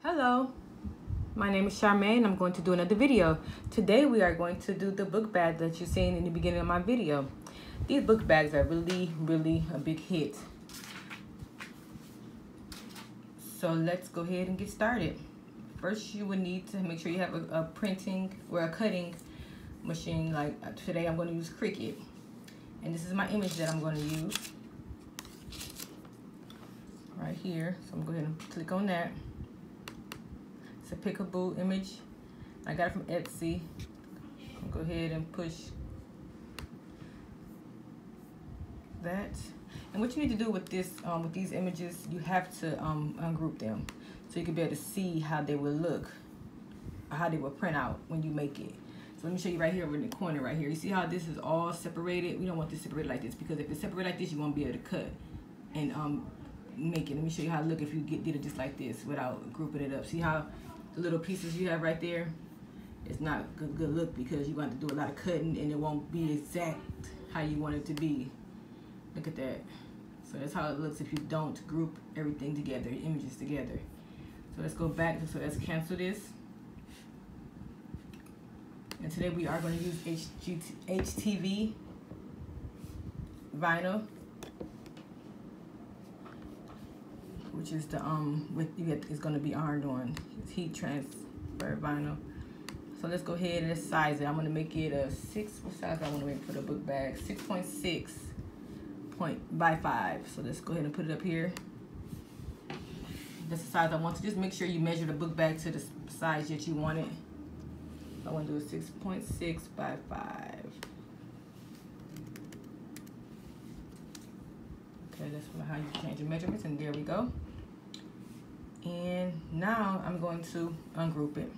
Hello, my name is Charmaine and I'm going to do another video. Today we are going to do the book bag that you're seeing in the beginning of my video. These book bags are really a big hit. So let's go ahead and get started. First you will need to make sure you have a printing or a cutting machine. Like today I'm going to use Cricut. And this is my image that I'm going to use. Right here. So I'm going to go ahead and click on that. It's a pickable image. I got it from Etsy. I'll go ahead and push that. And what you need to do with this, with these images, you have to ungroup them so you can be able to see how they will look, or how they will print out when you make it. So let me show you right here over in the corner right here. You see how this is all separated? We don't want this separated like this, because if it's separated like this, you won't be able to cut and make it. Let me show you how it look if you did it just like this without grouping it up. See how the little pieces you have right there? It's not a good look because you're going to do a lot of cutting and it won't be exact how you want it to be. Look at that. So that's how it looks if you don't group everything together, images together. So let's go back. So let's cancel this. And today we are going to use HTV vinyl, which is the it's going to be ironed on. It's heat transfer vinyl. So let's go ahead and size it. I'm going to make it a 6. What size I want to make for the book bag? 6.6 by 5. So let's go ahead and put it up here. That's the size I want to. Just make sure you measure the book bag to the size that you want it. I want to do a 6.6 by 5. Okay, that's how you change your measurements, and there we go. And now I'm going to ungroup it.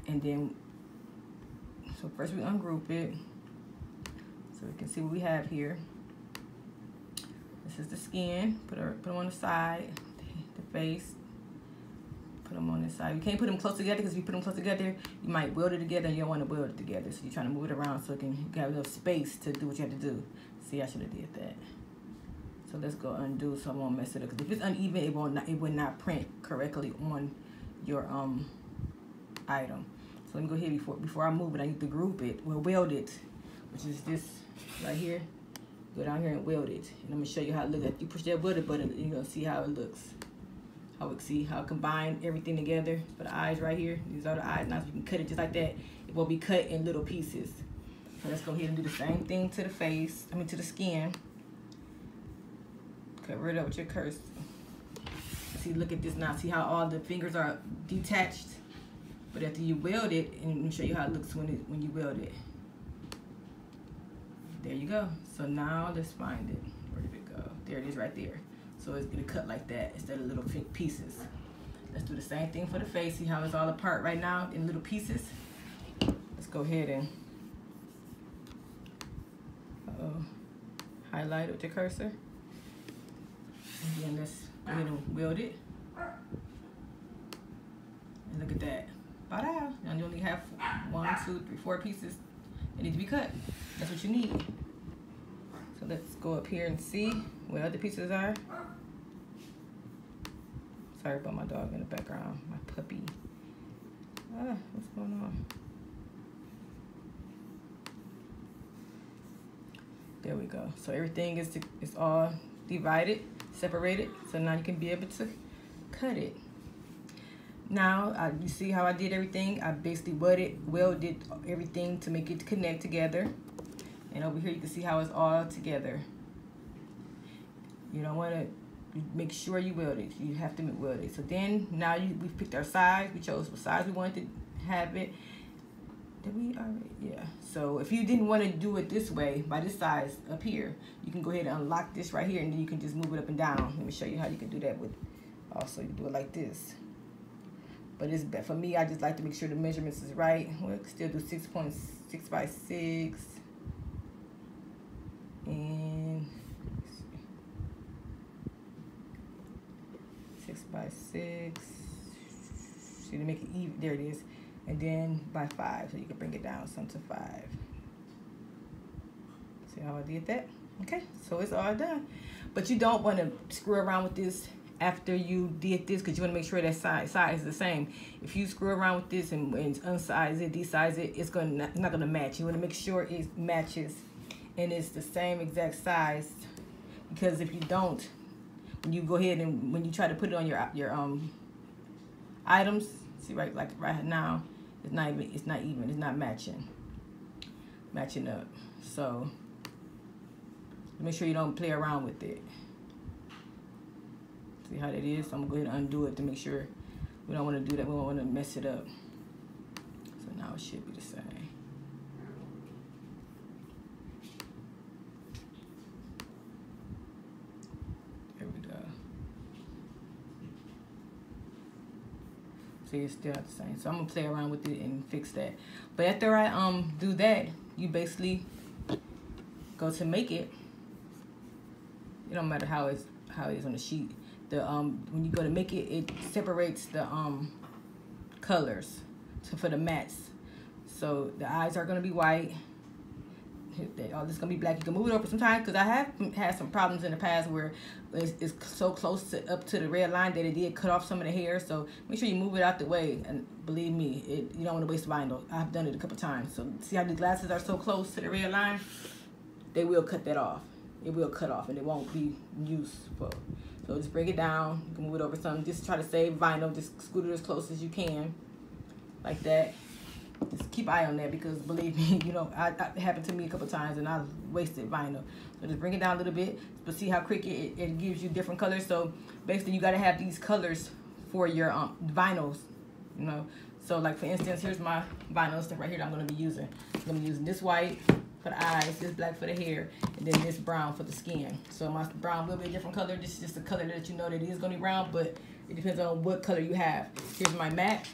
And then, so first we ungroup it so we can see what we have here. This is the skin. Put them on the side, the face. Put them on this side. You can't put them close together, because if you put them close together, you might weld it together, and you don't want to weld it together. So you're trying to move it around so you can have enough space to do what you have to do. See, I should have did that. So let's go undo so I won't mess it up. Because if it's uneven, it will not print correctly on your item. So let me go ahead before I move it. I need to group it. Well, weld it, which is this right here. Go down here and weld it, and I'm gonna show you how it looks. You push that weld button, you're gonna see how it looks. How it combine everything together. For the eyes right here, these are the eyes. Now you can cut it just like that. It will be cut in little pieces. So let's go ahead and do the same thing to the face. To the skin. Cover it up with your cursor. See, look at this now. See how all the fingers are detached? But after you weld it, and let me show you how it looks when you weld it. There you go. So now let's find it. Where did it go? There it is right there. So it's gonna cut like that instead of little pieces. Let's do the same thing for the face. See how it's all apart right now in little pieces? Let's go ahead and highlight it with your cursor. And then let's go ahead and weld it. And look at that. Bada! Now you only have 1, 2, 3, 4 pieces that need to be cut. That's what you need. So let's go up here and see where other pieces are. Sorry about my dog in the background, my puppy. What's going on? There we go. So everything is all divided, separated. So now you can be able to cut it. Now, you see how I did everything? I basically welded everything to make it connect together. And over here you can see how it's all together. You don't want to, make sure you weld it. You have to weld it. So then, now we've picked our size. We chose what size we wanted to have it. Did we already? Yeah. So if you didn't want to do it this way, by this size up here, you can go ahead and unlock this right here, and then you can just move it up and down. Let me show you how you can do that with, also you do it like this. But it's for me, I just like to make sure the measurements is right. We'll still do 6.6 by 6. And 6 by 6. See, to make it even, there it is. And then by 5, so you can bring it down some to 5. See how I did that? Okay, so it's all done. But you don't want to screw around with this after you did this, because you want to make sure that size is the same. If you screw around with this and unsize it, desize it, it's not gonna match. You want to make sure it matches and it's the same exact size, because if you don't, when you go ahead and when you try to put it on your items, see right now, it's not matching up. So make sure you don't play around with it. See how that is? So I'm gonna go ahead and undo it to make sure we don't want to do that. We don't want to mess it up. So now it should be the same. There we go. See, it's still the same. So I'm gonna play around with it and fix that. But after I do that, you basically go to make it. It don't matter how it is on the sheet. When you go to make it, it separates the colors for the mattes. So the eyes are gonna be white. All this is gonna be black. You can move it over sometimes, because I have had some problems in the past where it's so close up to the red line that it did cut off some of the hair. So make sure you move it out the way, and believe me, you don't want to waste vinyl. I've done it a couple times. So see how the glasses are so close to the red line? They will cut that off. It will cut off and it won't be useful. So just bring it down. You can move it over some. Just try to save vinyl. Just scoot it as close as you can, like that. Just keep eye on that, because believe me, you know, it happened to me a couple times and I wasted vinyl. So just bring it down a little bit. But see how Cricut it gives you different colors. So basically, you got to have these colors for your vinyls. You know. So like for instance, here's my vinyl stuff right here that I'm going to be using. I'm going to be using this white for the eyes, this black for the hair, and then this brown for the skin. So my brown will be a different color. This is just a color that you know that it is going to be brown, but it depends on what color you have. Here's my matte.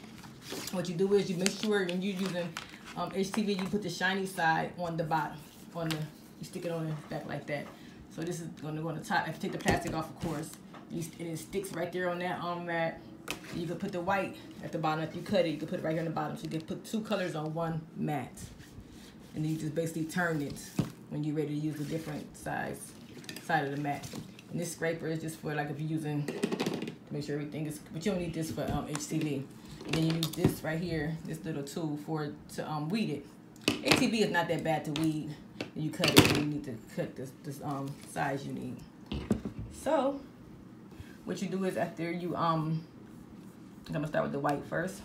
What you do is you make sure when you're using HTV, you put the shiny side on the bottom. You stick it on the back like that. So this is going to go on the top. I have to take the plastic off, of course. And it sticks right there on that mat. You can put the white at the bottom. If you cut it, you can put it right here on the bottom. So you can put two colors on one mat. And then you just basically turn it when you're ready to use a different side of the mat. And this scraper is just for like if you're using, to make sure everything is, but you don't need this for HTV. And then you use this right here, this little tool to weed it. HTV is not that bad to weed. And you cut it, and you need to cut this size you need. So what you do is after you I'm gonna start with the white first.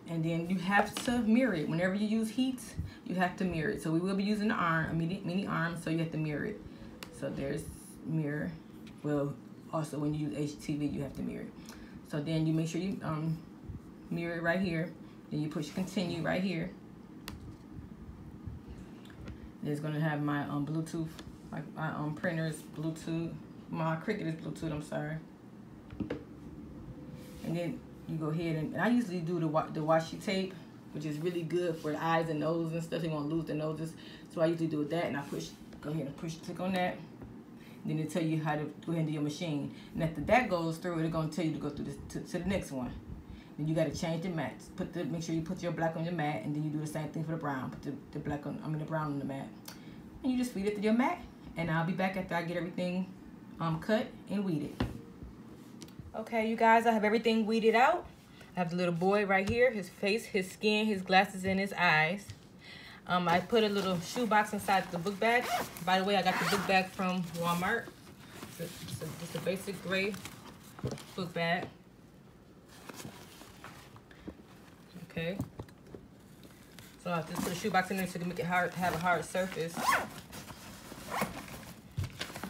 And then you have to mirror it. Whenever you use heat, you have to mirror it. So we will be using the arm, a mini arm, so you have to mirror it. So there's mirror. Well, also when you use HTV, you have to mirror it. So then you make sure you mirror it right here. Then you push continue right here. It's gonna have my Bluetooth, like my printer's Bluetooth. My Cricut is Bluetooth, I'm sorry. And then you go ahead and I usually do the washi tape, which is really good for the eyes and nose and stuff. You won't lose the noses. So I usually do that, and I go ahead and click on that. Then it'll tell you how to go ahead and do your machine. And after that goes through, it's gonna tell you to go through this to the next one. Then you gotta change the mats. Make sure you put your black on your mat, and then you do the same thing for the brown. Put the brown on the mat, and you just feed it to your mat. And I'll be back after I get everything cut and weeded. Okay, you guys, I have everything weeded out. I have the little boy right here, his face, his skin, his glasses, and his eyes. I put a little shoebox inside the book bag. By the way, I got the book bag from Walmart. It's a basic gray book bag. Okay. So I have to put a shoebox in there so to make it have a hard surface.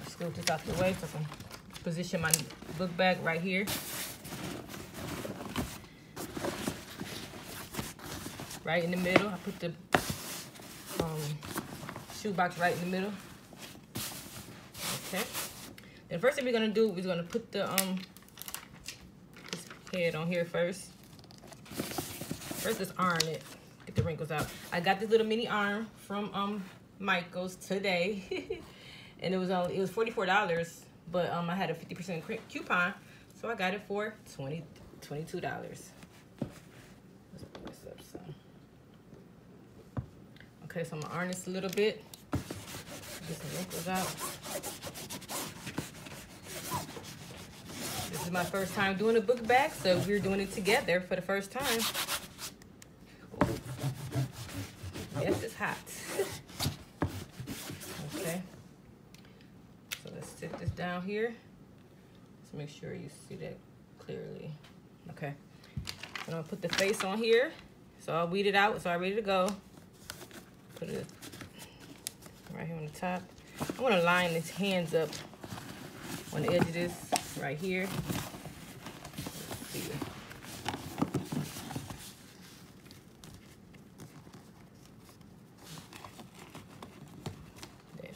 Scoot this out the way so I can position my book bag right here. Right in the middle. I put the shoebox right in the middle. Okay. Then first thing we're gonna do is gonna put the this head on here first. First, let's iron it. Get the wrinkles out. I got this little mini arm from Micheals today, and it was $44, but I had a 50% coupon, so I got it for $22. Let's pull this up some. Okay, so I'm gonna iron this a little bit. Get some wrinkles out. my first time doing a book bag, so we're doing it together for the first time. Yes, it's hot. Okay. So let's sit this down here. Let's make sure you see that clearly. Okay. I'm gonna put the face on here. So I'll weed it out. It's all ready to go. Put it right here on the top. I want to line his hands up on the edge of this right here. Let's see.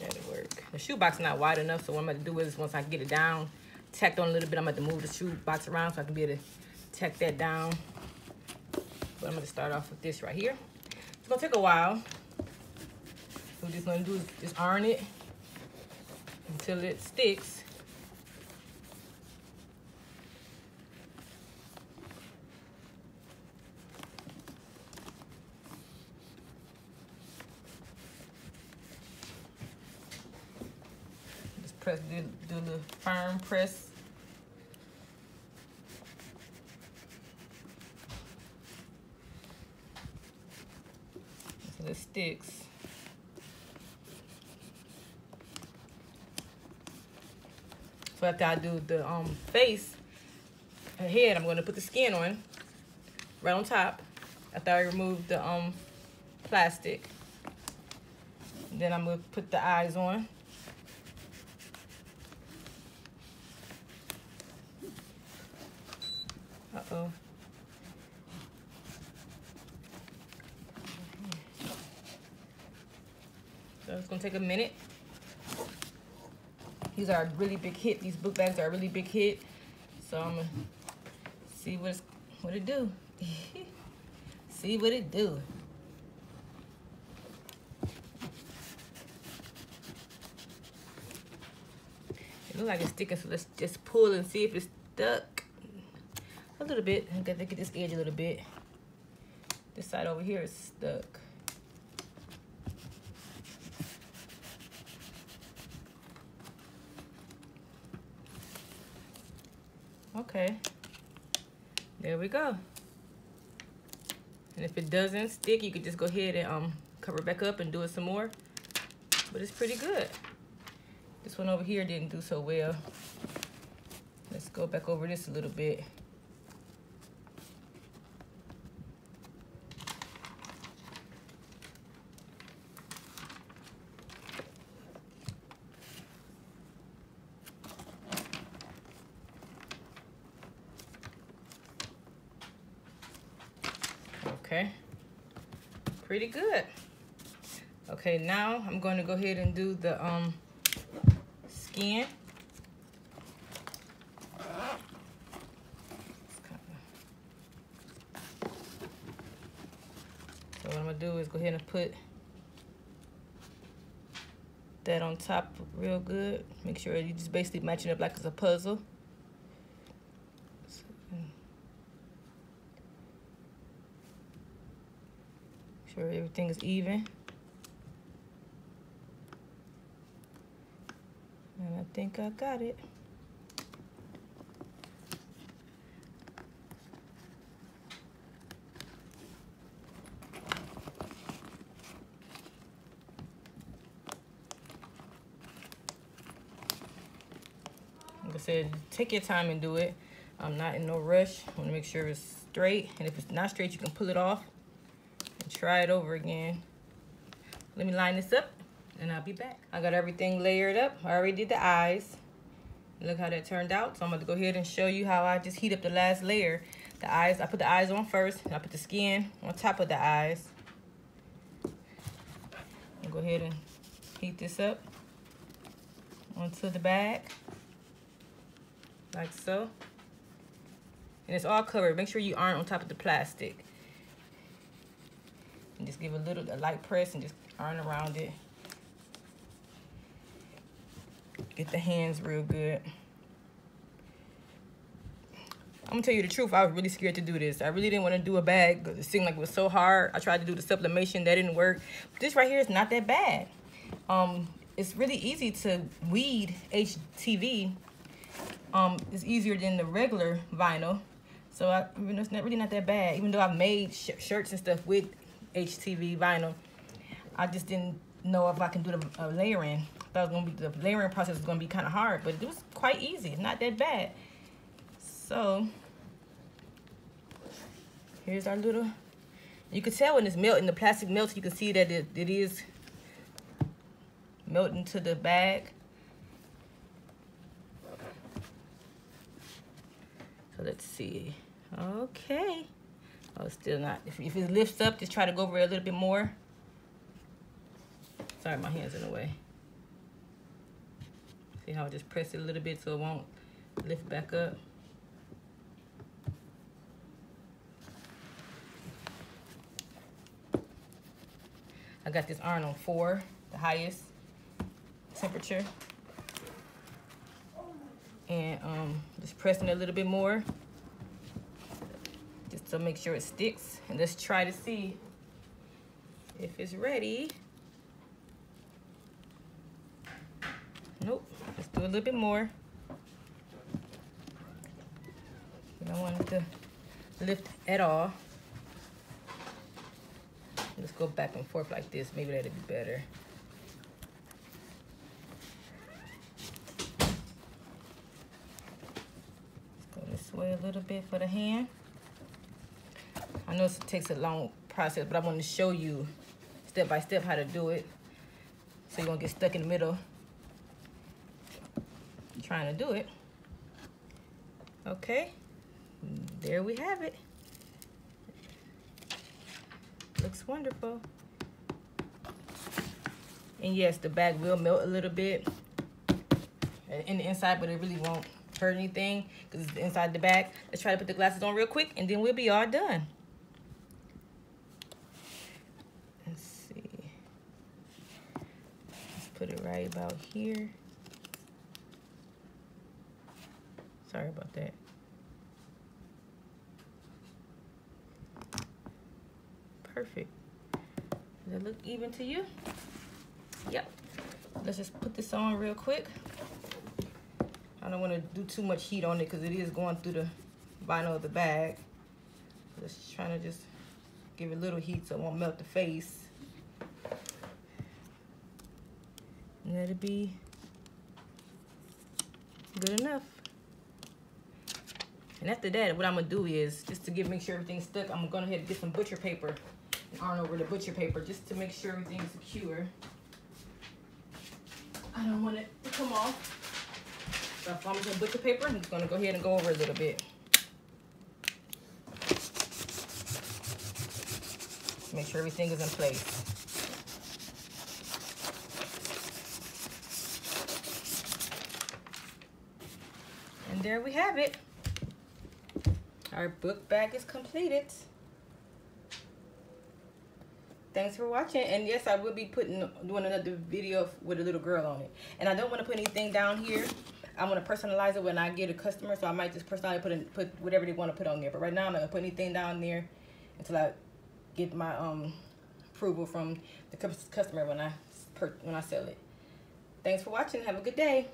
That'll work. The shoebox is not wide enough, so what I'm going to do is once I get it down, tacked on a little bit, I'm going to move the shoebox around so I can be able to tack that down. But I'm going to start off with this right here. It's going to take a while. What we're just going to do is just iron it until it sticks. Just press, do the firm press. Until it sticks. So after I do the face, head, I'm going to put the skin on, right on top. After I remove the plastic. And then I'm going to put the eyes on. Uh-oh. So it's going to take a minute. These are a really big hit. These book bags are a really big hit. So I'm gonna see what it do. See what it do. It looks like it's sticking, so let's just pull and see if it's stuck. A little bit. I got to get this edge a little bit. This side over here is stuck. Okay, there we go. And if it doesn't stick, you could just go ahead and cover it back up and do it some more. But it's pretty good. This one over here didn't do so well. Let's go back over this a little bit. Okay, pretty good. Okay, now I'm going to go ahead and do the skin. So what I'm going to do is go ahead and put that on top real good. Make sure you just basically matching up like it's a puzzle. Sure everything is even. And I think I got it. Like I said, take your time and do it. I'm not in no rush. I want to make sure it's straight. And if it's not straight, you can pull it off. Try it over again. Let me line this up and I'll be back. I got everything layered up. I already did the eyes. Look how that turned out. So I'm going to go ahead and show you how I just heat up the last layer. The eyes, I put the eyes on first, and I put the skin on top of the eyes. I'll go ahead and heat this up onto the bag, like so. And it's all covered. Make sure you aren't on top of the plastic. And just give a light press and just iron around it. Get the hands real good. I'm gonna tell you the truth, I was really scared to do this. I really didn't want to do a bag because it seemed like it was so hard. I tried to do the sublimation, that didn't work. But this right here is not that bad. It's really easy to weed HTV is easier than the regular vinyl. So it's really not that bad. Even though I've made shirts and stuff with HTV vinyl, I just didn't know if I can do the layering. I thought the layering process was gonna be kind of hard, but it was quite easy, not that bad. So here's our little. You can tell when it's melting, the plastic melts. You can see that it is melting to the bag. So let's see. Okay. Oh, still not. If it lifts up, just try to go over it a little bit more. Sorry, my hand's in the way. See how I just press it a little bit so it won't lift back up. I got this iron on 4, the highest temperature. And just pressing it a little bit more, just to make sure it sticks. And let's try to see if it's ready. Nope, let's do a little bit more. I don't want it to lift at all. Let's go back and forth like this. Maybe that'd be better. This way a little bit for the hand. I know it takes a long process, but I want to show you step by step how to do it, so you won't get stuck in the middle trying to do it. Okay, there we have it. Looks wonderful. And yes, the bag will melt a little bit in the inside, but it really won't hurt anything because it's inside the bag. Let's try to put the glasses on real quick and then we'll be all done. Let's see. Let's put it right about here. Sorry about that. Perfect. Does that look even to you? Yep. Let's just put this on real quick. I don't want to do too much heat on it because it is going through the vinyl of the bag. Just trying to just give it a little heat so it won't melt the face. And that'll be good enough. And after that, what I'm gonna do is, just to make sure everything's stuck, I'm gonna go ahead and get some butcher paper and iron over the butcher paper just to make sure everything's secure. I don't want it to come off. So if I'm using butcher paper, I'm just gonna go ahead and go over a little bit. Make sure everything is in place. And there we have it. Our book bag is completed. Thanks for watching. And yes, I will be doing another video with a little girl on it. And I don't want to put anything down here. I want to personalize it when I get a customer, so I might just personalize put whatever they want to put on there. But right now, I'm not gonna put anything down there until I get my approval from the customer when I sell it. Thanks for watching. Have a good day.